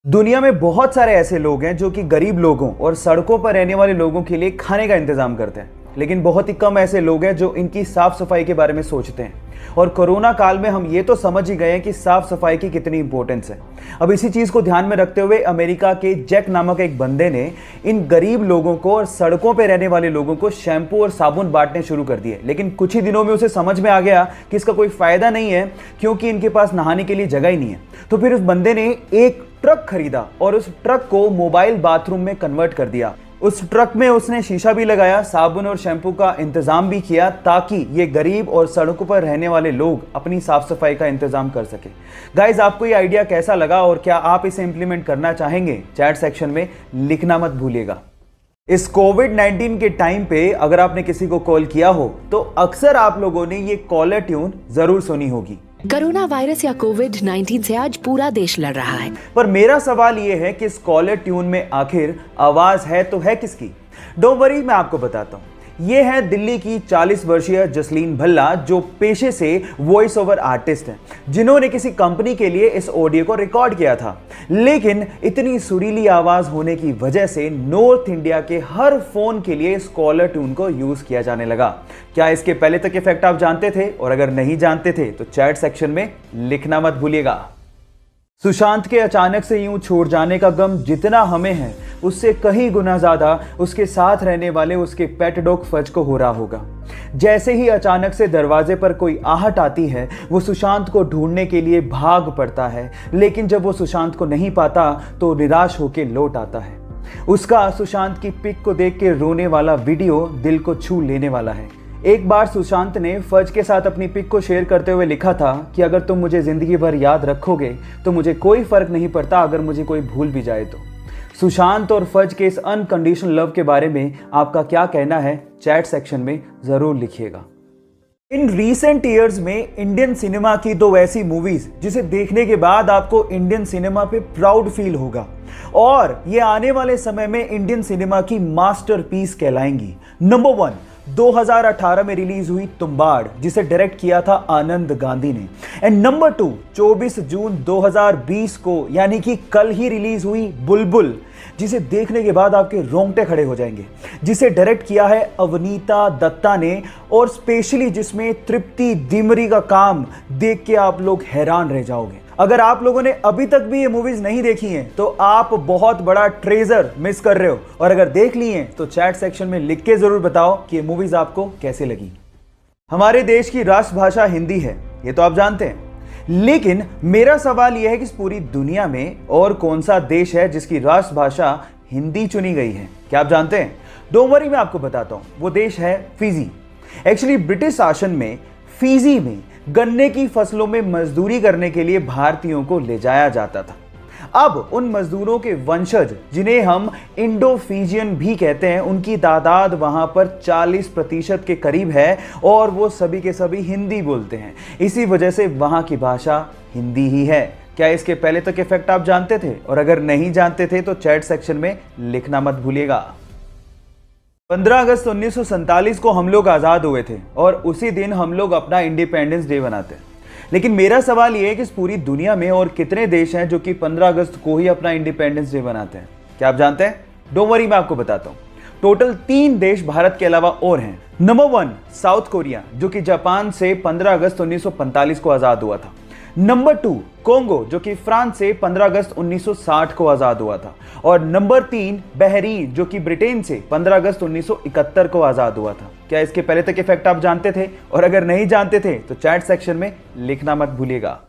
दुनिया में बहुत सारे ऐसे लोग हैं जो कि गरीब लोगों और सड़कों पर रहने वाले लोगों के लिए खाने का इंतजाम करते हैं, लेकिन बहुत ही कम ऐसे लोग हैं जो इनकी साफ सफाई के बारे में सोचते हैं। और कोरोना काल में हम ये तो समझ ही गए हैं कि साफ सफाई की कितनी इंपॉर्टेंस है। अब इसी चीज को ध्यान में रखते हुए अमेरिका के जैक नामक एक बंदे ने इन गरीब लोगों को और सड़कों पर रहने वाले लोगों को शैम्पू और साबुन बांटने शुरू कर दिए। लेकिन कुछ ही दिनों में उसे समझ में आ गया कि इसका कोई फायदा नहीं है, क्योंकि इनके पास नहाने के लिए जगह ही नहीं है। तो फिर उस बंदे ने एक ट्रक खरीदा और उस ट्रक को मोबाइल बाथरूम में कन्वर्ट कर दिया। उस ट्रक में उसने शीशा भी लगाया, साबुन और शैम्पू का इंतजाम भी किया, ताकि ये गरीब और सड़कों पर रहने वाले लोग अपनी साफ सफाई का इंतजाम कर सके। गाइज, आपको ये आइडिया कैसा लगा और क्या आप इसे इंप्लीमेंट करना चाहेंगे? चैट सेक्शन में लिखना मत भूलिएगा। इस कोविड-19 के टाइम पे अगर आपने किसी को कॉल किया हो तो अक्सर आप लोगों ने ये कॉलर ट्यून जरूर सुनी होगी। कोरोना वायरस या कोविड-19 से आज पूरा देश लड़ रहा है। पर मेरा सवाल ये है कि इस कॉलर ट्यून में आखिर आवाज है तो है किसकी? डोंट वरी, मैं आपको बताता हूँ। ये है दिल्ली की 40 वर्षीय जसलीन भल्ला, जो पेशे से वॉइस ओवर आर्टिस्ट हैं, जिन्होंने किसी कंपनी के लिए इस ऑडियो को रिकॉर्ड किया था। लेकिन इतनी सुरीली आवाज होने की वजह से नॉर्थ इंडिया के हर फोन के लिए इस कॉलर ट्यून को यूज किया जाने लगा। क्या इसके पहले तक इफेक्ट आप जानते थे? और अगर नहीं जानते थे तो चैट सेक्शन में लिखना मत भूलिएगा। सुशांत के अचानक से यूं छोड़ जाने का गम जितना हमें है, उससे कहीं गुना ज्यादा उसके साथ रहने वाले उसके पेट डॉग फज को हो रहा होगा। जैसे ही अचानक से दरवाजे पर कोई आहट आती है, वो सुशांत को ढूंढने के लिए भाग पड़ता है, लेकिन जब वो सुशांत को नहीं पाता तो निराश होकर लौट आता है। उसका सुशांत की पिक को देख के रोने वाला वीडियो दिल को छू लेने वाला है। एक बार सुशांत ने फज के साथ अपनी पिक को शेयर करते हुए लिखा था कि अगर तुम मुझे जिंदगी भर याद रखोगे तो मुझे कोई फर्क नहीं पड़ता अगर मुझे कोई भूल भी जाए तो। सुशांत और फज के इस अनकंडीशनल लव के बारे में आपका क्या कहना है? चैट सेक्शन में जरूर लिखिएगा। इन रीसेंट ईयर्स में इंडियन सिनेमा की दो ऐसी मूवीज जिसे देखने के बाद आपको इंडियन सिनेमा पे प्राउड फील होगा और ये आने वाले समय में इंडियन सिनेमा की मास्टरपीस कहलाएंगी। नंबर 1, 2018 में रिलीज हुई तुम्बाड़, जिसे डायरेक्ट किया था आनंद गांधी ने। एंड नंबर 2, 24 जून 2020 को यानी कि कल ही रिलीज हुई बुलबुल, जिसे देखने के बाद आपके रोंगटे खड़े हो जाएंगे, जिसे डायरेक्ट किया है अवनीता दत्ता ने, और स्पेशली जिसमें तृप्ति दिमरी का काम देख के आप लोग हैरान रह जाओगे। अगर आप लोगों ने अभी तक भी ये मूवीज नहीं देखी हैं तो आप बहुत बड़ा ट्रेजर मिस कर रहे हो, और अगर देख ली हैं तो चैट सेक्शन में लिख के जरूर बताओ कि ये मूवीज आपको कैसे लगी। हमारे देश की राष्ट्रभाषा हिंदी है, ये तो आप जानते हैं, लेकिन मेरा सवाल यह है कि इस पूरी दुनिया में और कौन सा देश है जिसकी राष्ट्रभाषा हिंदी चुनी गई है? क्या आप जानते हैं? डोंट वरी, मैं आपको बताता हूं। वो देश है फिजी। एक्चुअली ब्रिटिश शासन में फिजी में गन्ने की फसलों में मजदूरी करने के लिए भारतीयों को ले जाया जाता था। अब उन मजदूरों के वंशज, जिन्हें हम इंडो फिजियन भी कहते हैं, उनकी तादाद वहां पर 40% के करीब है और वो सभी के सभी हिंदी बोलते हैं। इसी वजह से वहां की भाषा हिंदी ही है। क्या इसके पहले तक इफेक्ट आप जानते थे? और अगर नहीं जानते थे तो चैट सेक्शन में लिखना मत भूलिएगा। 15 अगस्त 1947 को हम लोग आज़ाद हुए थे और उसी दिन हम लोग अपना इंडिपेंडेंस डे मनाते हैं। लेकिन मेरा सवाल यह है कि इस पूरी दुनिया में और कितने देश हैं जो कि 15 अगस्त को ही अपना इंडिपेंडेंस डे मनाते हैं? क्या आप जानते हैं? डोंट वरी, मैं आपको बताता हूँ। टोटल 3 देश भारत के अलावा और हैं। नंबर 1, साउथ कोरिया, जो कि जापान से 15 अगस्त 1945 को आज़ाद हुआ था। नंबर 2, कोंगो, जो कि फ्रांस से 15 अगस्त 1960 को आज़ाद हुआ था। और नंबर 3, बहरीन, जो कि ब्रिटेन से 15 अगस्त 1971 को आज़ाद हुआ था। क्या इसके पहले तक इफेक्ट आप जानते थे? और अगर नहीं जानते थे तो चैट सेक्शन में लिखना मत भूलिएगा।